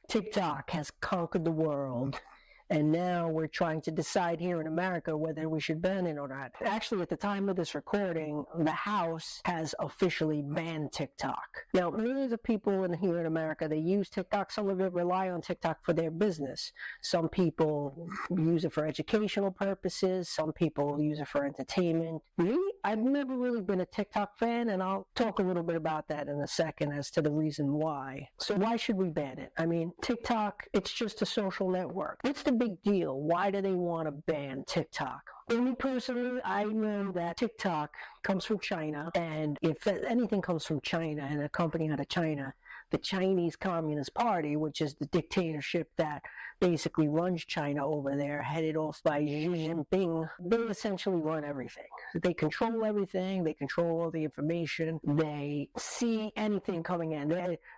TikTok has conquered the world. And now we're trying to decide here in America whether we should ban it or not. Actually, at the time of this recording, the House has officially banned TikTok. Now, millions of people here in America, they use TikTok. Some of it rely on TikTok for their business. Some people use it for educational purposes. Some people use it for entertainment. Me, I've never really been a TikTok fan, and I'll talk a little bit about that in a second as to the reason why. So why should we ban it? I mean, TikTok, it's just a social network. What's the big deal? Why do they want to ban TikTok? For me personally, I know that TikTok comes from China, and if anything comes from China and a company out of China, the Chinese Communist Party, which is the dictatorship that basically runs China over there, headed off by Xi Jinping, they essentially run everything. They control everything. They control all the information. They see anything coming in.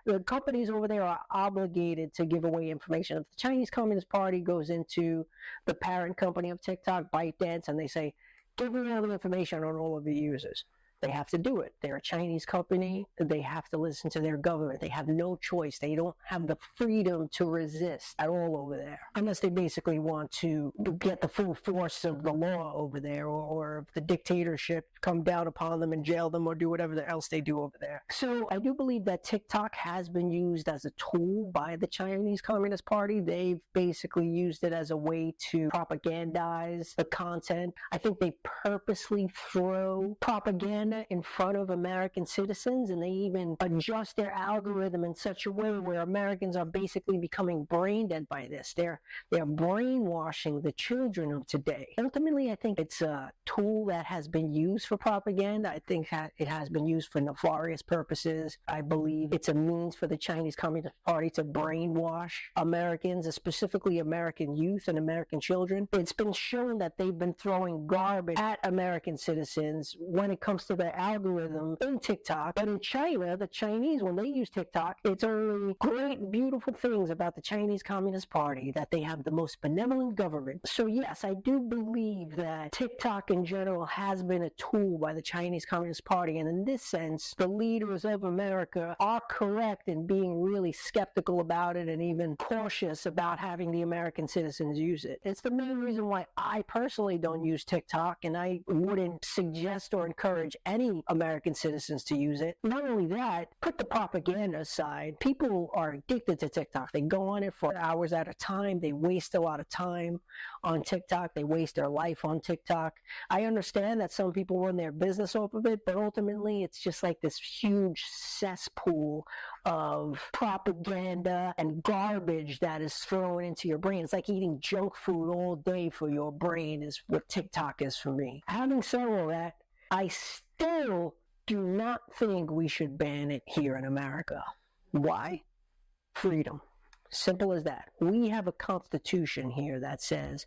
The companies over there are obligated to give away information. If the Chinese Communist Party goes into the parent company of TikTok, ByteDance, and they say, give me all the information on all of the users, they have to do it. They're a Chinese company. They have to listen to their government. They have no choice. They don't have the freedom to resist at all over there, unless they basically want to get the full force of the law over there, or if the dictatorship come down upon them and jail them or do whatever else they do over there. So I do believe that TikTok has been used as a tool by the Chinese Communist Party. They've basically used it as a way to propagandize the content. I think they purposely throw propaganda in front of American citizens, and they even adjust their algorithm in such a way where Americans are basically becoming brain dead by this. They're brainwashing the children of today. Ultimately, I think it's a tool that has been used for propaganda. I think it has been used for nefarious purposes. I believe it's a means for the Chinese Communist Party to brainwash Americans, specifically American youth and American children. It's been shown that they've been throwing garbage at American citizens when it comes to the algorithm in TikTok. But in China, the Chinese, when they use TikTok, it's only great, beautiful things about the Chinese Communist Party, that they have the most benevolent government. So yes, I do believe that TikTok in general has been a tool by the Chinese Communist Party, and in this sense, the leaders of America are correct in being really skeptical about it and even cautious about having the American citizens use it. It's the main reason why I personally don't use TikTok, and I wouldn't suggest or encourage any American citizens to use it. Not only that, put the propaganda aside. People are addicted to TikTok. They go on it for hours at a time. They waste a lot of time on TikTok. They waste their life on TikTok. I understand that some people run their business off of it, but ultimately it's just like this huge cesspool of propaganda and garbage that is thrown into your brain. It's like eating junk food all day for your brain is what TikTok is for me. Having said all that, I still do not think we should ban it here in America. Why? Freedom. Simple as that. We have a constitution here that says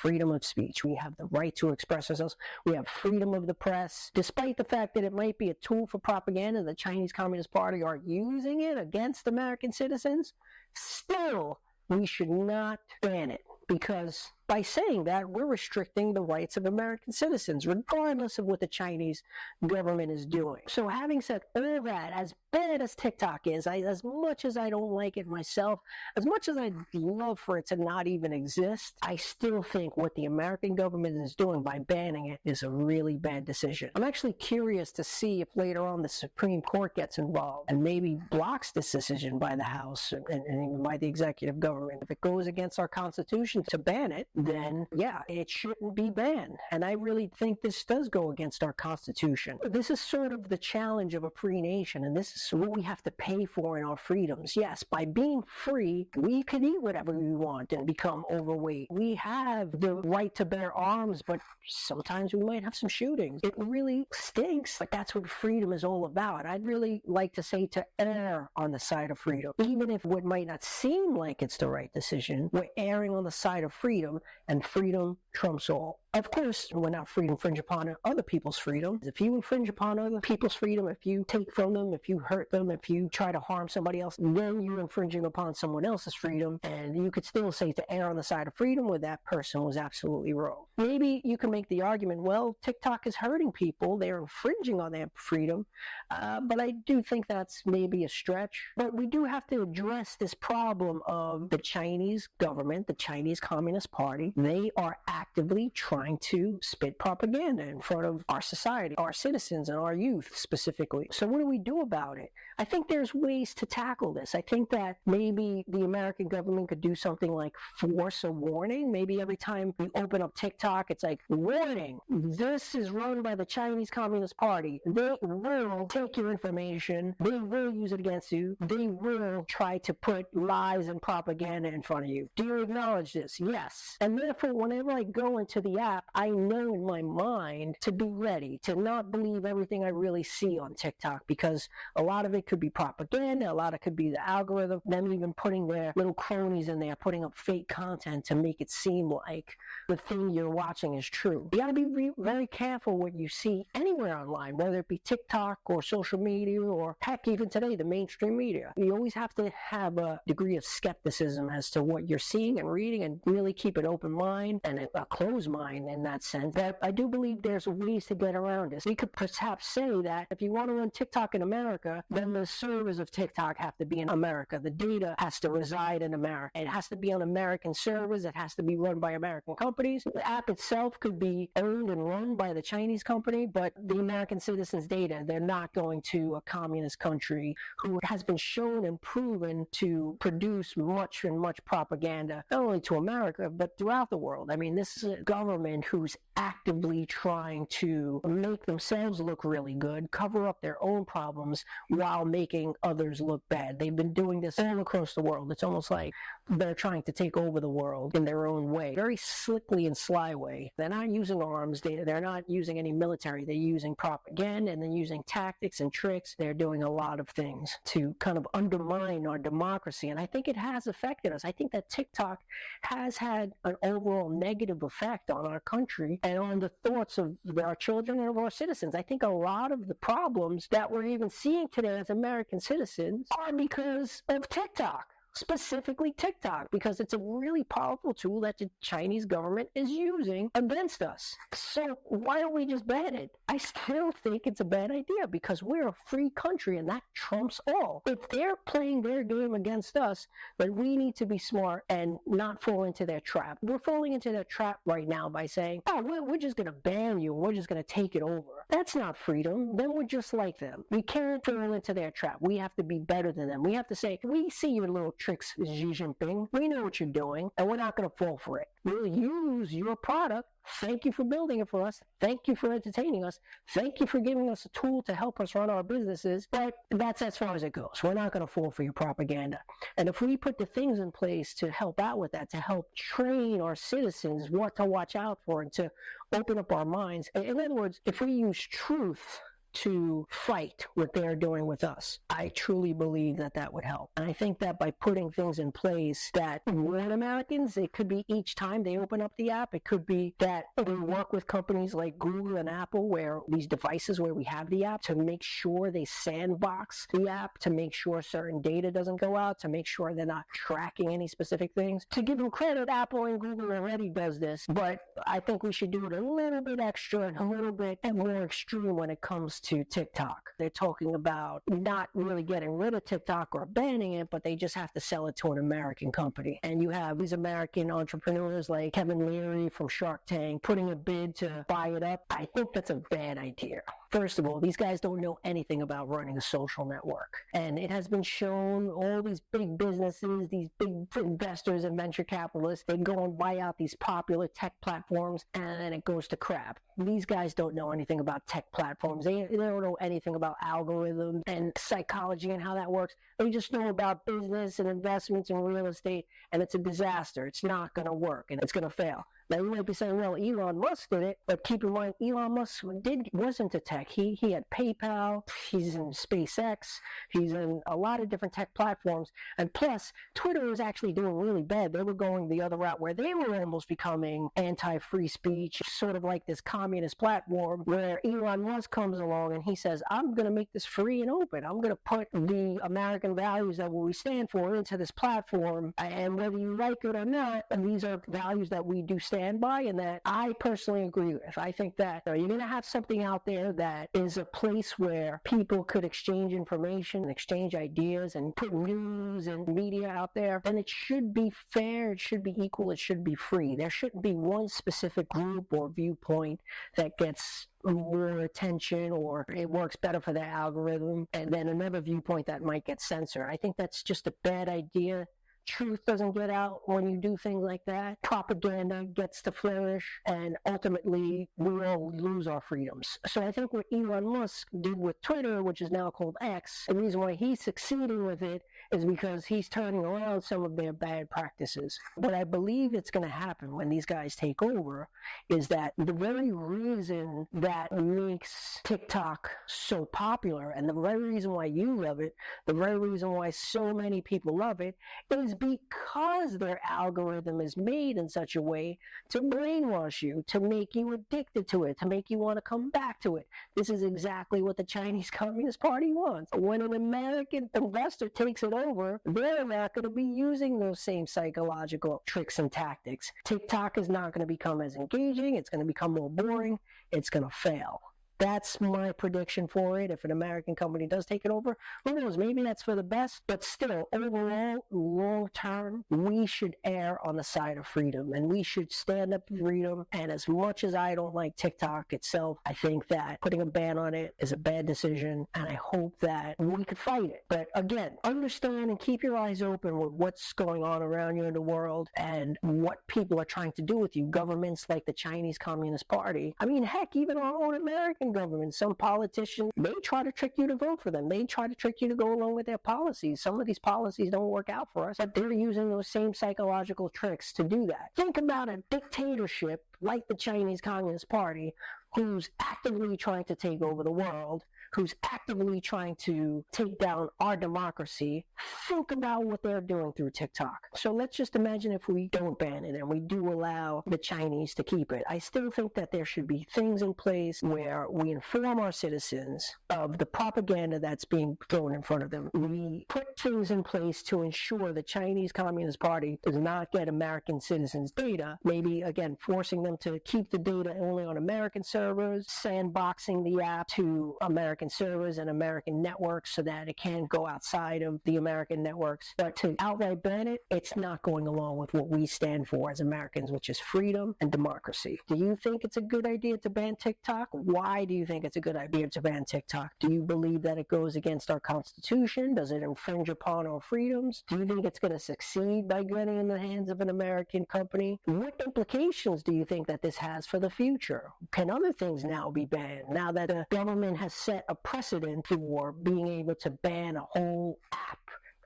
freedom of speech. We have the right to express ourselves. We have freedom of the press. Despite the fact that it might be a tool for propaganda, the Chinese Communist Party are using it against American citizens, still we should not ban it, because by saying that, we're restricting the rights of American citizens, regardless of what the Chinese government is doing. So having said all that, as bad as TikTok is, as much as I don't like it myself, as much as I'd love for it to not even exist, I still think what the American government is doing by banning it is a really bad decision. I'm actually curious to see if later on the Supreme Court gets involved and maybe blocks this decision by the House and even by the executive government. If it goes against our Constitution to ban it, then yeah, it shouldn't be banned. And I really think this does go against our Constitution. This is sort of the challenge of a free nation, and this is what we have to pay for in our freedoms. Yes, by being free, we can eat whatever we want and become overweight. We have the right to bear arms, but sometimes we might have some shootings. It really stinks, but that's what freedom is all about. I'd really like to say to err on the side of freedom. Even if what might not seem like it's the right decision, we're erring on the side of freedom, and freedom trumps all. Of course, we're not free to infringe upon other people's freedom. If you infringe upon other people's freedom, if you take from them, if you hurt them, if you try to harm somebody else, then you're infringing upon someone else's freedom. And you could still say to err on the side of freedom where that person was absolutely wrong. Maybe you can make the argument, well, TikTok is hurting people. They're infringing on their freedom. But I do think that's maybe a stretch. But we do have to address this problem of the Chinese government, the Chinese Communist Party. They are actively trying to spit propaganda in front of our society, our citizens, and our youth specifically. So what do we do about it? I think there's ways to tackle this. I think that maybe the American government could do something like force a warning. Maybe every time you open up TikTok, it's like, warning, this is run by the Chinese Communist Party. They will take your information. They will use it against you. They will try to put lies and propaganda in front of you. Do you acknowledge this? Yes. And therefore, whenever I go into the app, I know in my mind to be ready, to not believe everything I really see on TikTok, because a lot of it could be propaganda, a lot of it could be the algorithm, them even putting their little cronies in there, putting up fake content to make it seem like the thing you're watching is true. You got to be very careful what you see anywhere online, whether it be TikTok or social media or heck, even today, the mainstream media. You always have to have a degree of skepticism as to what you're seeing and reading, and really keep an open mind and a closed mind in that sense. But I do believe there's ways to get around this. We could perhaps say that if you want to run TikTok in America, then the servers of TikTok have to be in America. The data has to reside in America. It has to be on American servers. It has to be run by American companies. The app itself could be owned and run by the Chinese company, but the American citizens' data, they're not going to a communist country who has been shown and proven to produce much and much propaganda, not only to America, but throughout the world. I mean, this is a government who's actively trying to make themselves look really good, cover up their own problems while making others look bad. They've been doing this all across the world. It's almost like they're trying to take over the world in their own way, very slickly and sly way. They're not using arms, they're not using any military. They're using propaganda, and then using tactics and tricks. They're doing a lot of things to kind of undermine our democracy, and I think it has affected us. I think that TikTok has had an overall negative effect on our country and on the thoughts of our children and of our citizens. I think a lot of the problems that we're even seeing today as American citizens are because of TikTok. Specifically TikTok, because it's a really powerful tool that the Chinese government is using against us. So why don't we just ban it? I still think it's a bad idea, because we're a free country and that trumps all. If they're playing their game against us, then we need to be smart and not fall into their trap. We're falling into their trap right now by saying, oh, we're just going to ban you, we're just going to take it over. That's not freedom. Then we're just like them. We can't fall into their trap. We have to be better than them. We have to say, we see your little tricks, Xi Jinping. We know what you're doing, and we're not going to fall for it. We'll use your product. Thank you for building it for us. Thank you for entertaining us. Thank you for giving us a tool to help us run our businesses. But that's as far as it goes. We're not going to fall for your propaganda. And if we put the things in place to help out with that, to help train our citizens what to watch out for and to open up our minds, in other words, if we use truth to fight what they're doing with us, I truly believe that that would help. And I think that by putting things in place that warn Americans, it could be each time they open up the app, it could be that we work with companies like Google and Apple, where these devices where we have the app, to make sure they sandbox the app, to make sure certain data doesn't go out, to make sure they're not tracking any specific things. To give them credit, Apple and Google already does this, but I think we should do it a little bit extra and a little bit more extreme when it comes to TikTok. They're talking about not really getting rid of TikTok or banning it, but they just have to sell it to an American company. And you have these American entrepreneurs like Kevin Leary from Shark Tank putting a bid to buy it up. I think that's a bad idea. First of all, these guys don't know anything about running a social network. And it has been shown, all these big businesses, these big investors and venture capitalists, they go and buy out these popular tech platforms, and then it goes to crap. These guys don't know anything about tech platforms. They don't know anything about algorithms and psychology and how that works. They just know about business and investments and real estate, and it's a disaster. It's not going to work, and it's going to fail. Now, you might be saying, well, Elon Musk did it, but keep in mind, Elon Musk wasn't into tech. He had PayPal, he's in SpaceX, he's in a lot of different tech platforms, and plus, Twitter was actually doing really bad. They were going the other route where they were almost becoming anti-free speech, sort of like this communist platform where Elon Musk comes along and he says, I'm going to make this free and open. I'm going to put the American values that we stand for into this platform, and whether you like it or not, these are values that we do stand by and that I personally agree with. I think that you're going to have something out there that is a place where people could exchange information, exchange ideas, and put news and media out there, and it should be fair, it should be equal, it should be free. There shouldn't be one specific group or viewpoint that gets more attention or it works better for their algorithm, and then another viewpoint that might get censored. I think that's just a bad idea. Truth doesn't get out when you do things like that. Propaganda gets to flourish, and ultimately we all lose our freedoms. So I think what Elon Musk did with Twitter, which is now called X, the reason why he's succeeding with it is because he's turning around some of their bad practices. What I believe it's going to happen when these guys take over is that the very reason that makes TikTok so popular, and the very reason why you love it, the very reason why so many people love it, is because their algorithm is made in such a way to brainwash you, to make you addicted to it, to make you want to come back to it. This is exactly what the Chinese Communist Party wants. When an American investor takes it over, they're not going to be using those same psychological tricks and tactics. TikTok is not going to become as engaging. It's going to become more boring. It's going to fail. That's my prediction for it. If an American company does take it over, who knows? Maybe that's for the best. But still, overall, long term, we should err on the side of freedom, and we should stand up for freedom. And as much as I don't like TikTok itself, I think that putting a ban on it is a bad decision, and I hope that we could fight it. But again, understand and keep your eyes open with what's going on around you in the world and what people are trying to do with you. Governments like the Chinese Communist Party. I mean, heck, even our own American government, some politicians, they try to trick you to vote for them. They try to trick you to go along with their policies. Some of these policies don't work out for us, but they're using those same psychological tricks to do that. Think about a dictatorship like the Chinese Communist Party, who's actively trying to take over the world, who's actively trying to take down our democracy. Think about what they're doing through TikTok. So let's just imagine if we don't ban it and we do allow the Chinese to keep it. I still think that there should be things in place where we inform our citizens of the propaganda that's being thrown in front of them. We put things in place to ensure the Chinese Communist Party does not get American citizens' data. Maybe, again, forcing them to keep the data only on American servers, sandboxing the app to American servers and American networks so that it can't go outside of the American networks. But to outright ban it, it's not going along with what we stand for as Americans, which is freedom and democracy. Do you think it's a good idea to ban TikTok? Why do you think it's a good idea to ban TikTok? Do you believe that it goes against our Constitution? Does it infringe upon our freedoms? Do you think it's going to succeed by getting in the hands of an American company? What implications do you think that this has for the future? Can other things now be banned now that the government has set a precedent for being able to ban a whole app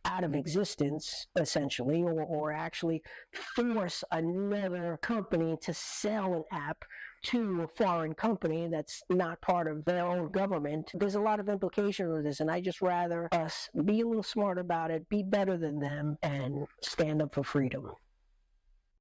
out of existence, essentially, or actually force another company to sell an app to a foreign company that's not part of their own government? There's a lot of implication with this, and I just rather us be a little smart about it, be better than them, and stand up for freedom.